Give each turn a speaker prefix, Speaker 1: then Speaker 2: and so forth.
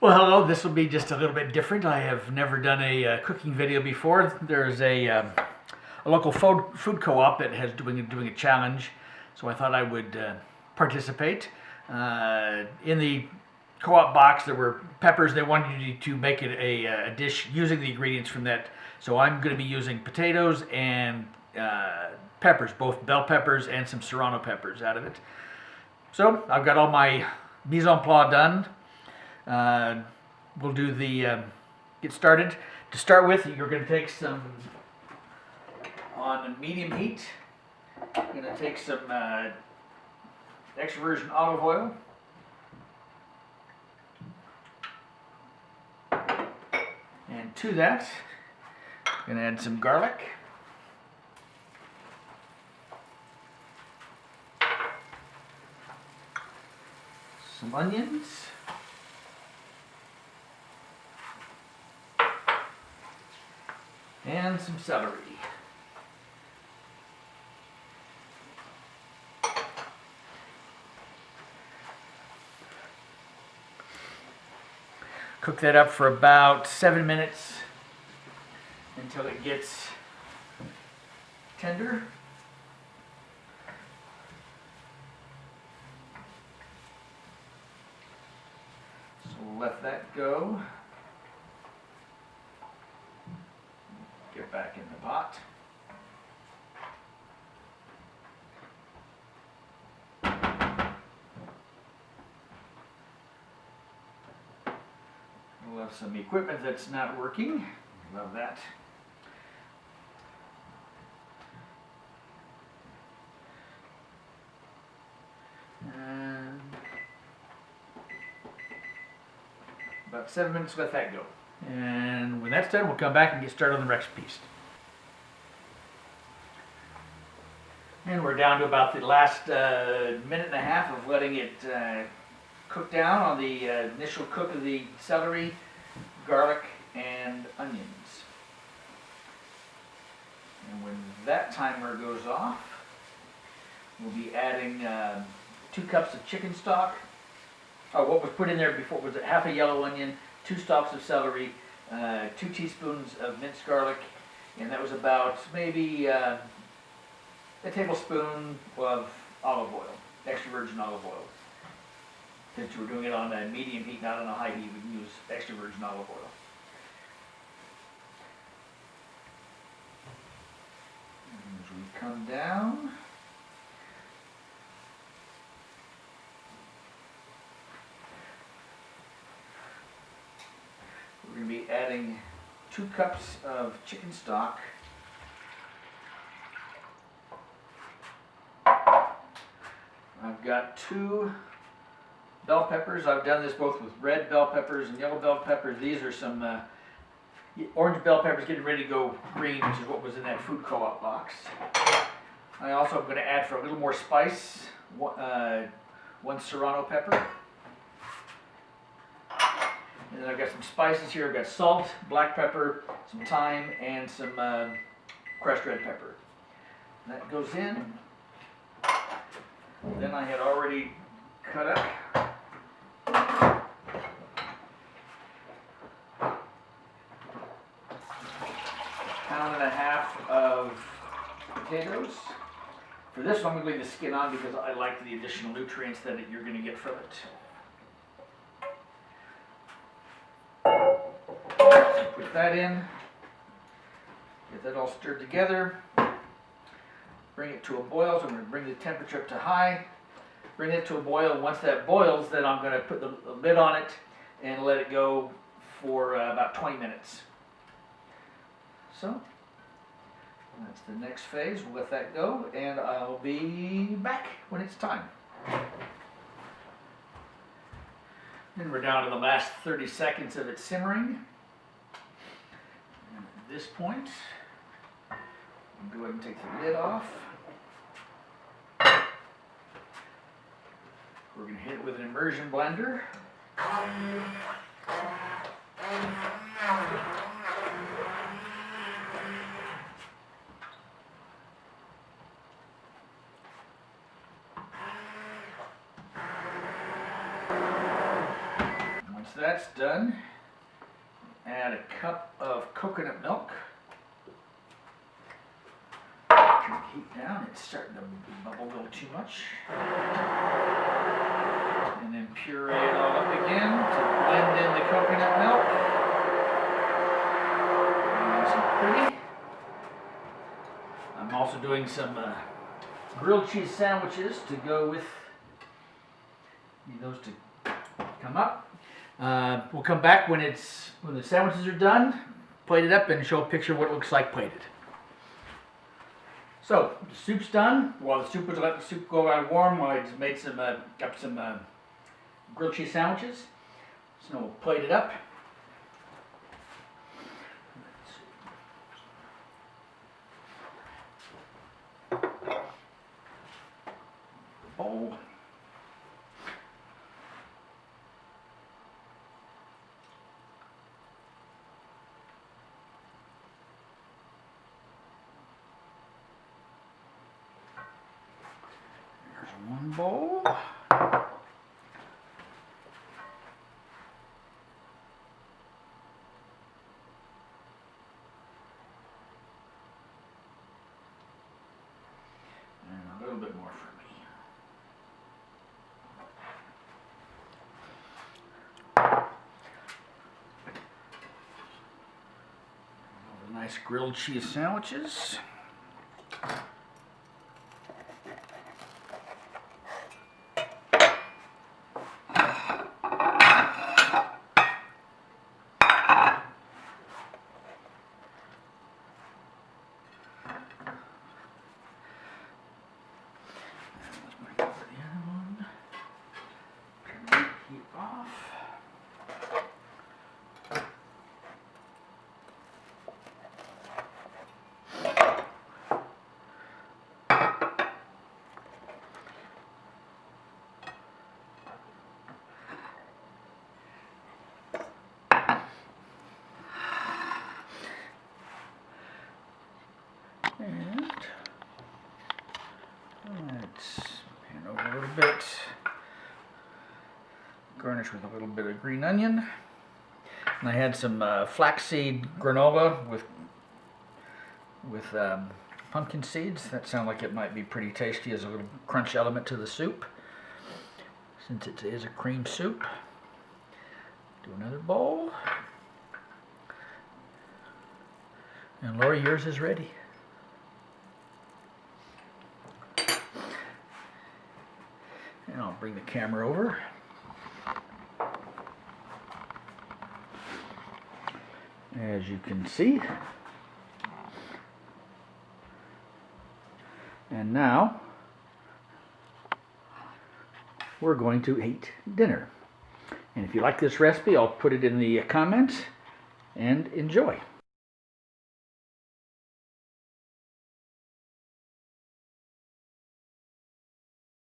Speaker 1: Well, hello. This will be just a little bit different. I have never done a cooking video before. There's a local food co-op that has doing a challenge, so I thought I would participate. In the co-op box, there were peppers. They wanted you to make it a dish using the ingredients from that. So I'm going to be using potatoes and peppers, both bell peppers and some Serrano peppers out of it. So I've got all my mise en place done. We'll do the get started. To start with, you're going to take some on medium heat. You're going to take some extra virgin olive oil. And to that, I'm going to add some garlic. Some onions. And some celery. Cook that up for about 7 minutes until it gets tender. So we'll let that go. Get back in the pot. We'll have some equipment that's not working. Love that. And about 7 minutes, let that go. And when that's done, we'll come back and get started on the recipes. And we're down to about the last minute and a half of letting it cook down on the initial cook of the celery, garlic, and onions. And when that timer goes off, we'll be adding 2 cups of chicken stock. Oh, what was put in there before was half a yellow onion, 2 stalks of celery, 2 teaspoons of minced garlic, and that was about maybe a tablespoon of olive oil, extra virgin olive oil. Since we're doing it on a medium heat, not on a high heat, we can use extra virgin olive oil. And as we come down, we're going to be adding 2 cups of chicken stock. I've got 2 bell peppers. I've done this both with red bell peppers and yellow bell peppers. These are some orange bell peppers getting ready to go green, which is what was in that food co-op box. I also am going to add, for a little more spice, 1 Serrano pepper. And then I've got some spices here. I've got salt, black pepper, some thyme, and some crushed red pepper. And that goes in. Then I had already cut up £1.5 pounds of potatoes. For this one, I'm going to leave the skin on because I like the additional nutrients that you're going to get from it. Put that in, get that all stirred together, bring it to a boil. So I'm going to bring the temperature up to high, bring it to a boil. Once that boils, then I'm going to put the lid on it and let it go for about 20 minutes. So that's the next phase. We'll let that go, and I'll be back when it's time. And we're down to the last 30 seconds of it simmering. And at this point, I'll go ahead and take the lid off. We're going to hit it with an immersion blender. that's done, add a cup of coconut milk. Turn the heat down, it's starting to bubble a little too much. And then puree it all up again to blend in the coconut milk. Nice and pretty. I'm also doing some grilled cheese sandwiches to go with. Need those to come up. We'll come back when the sandwiches are done, plate it up, and show a picture of what it looks like plated. So the soup's done. While the soup was letting the soup go out warm, I just made some got some grilled cheese sandwiches. So we'll plate it up. Bowl. There's one bowl. And a little bit more for me. All the nice grilled cheese sandwiches. And let's pan over a little bit. Garnish with a little bit of green onion. And I had some flax seed granola with pumpkin seeds. That sounded like it might be pretty tasty as a little crunch element to the soup, since it is a cream soup. Do another bowl. And Lori, yours is ready. And I'll bring the camera over. As you can see. And now we're going to eat dinner. And if you like this recipe, I'll put it in the comments, and enjoy.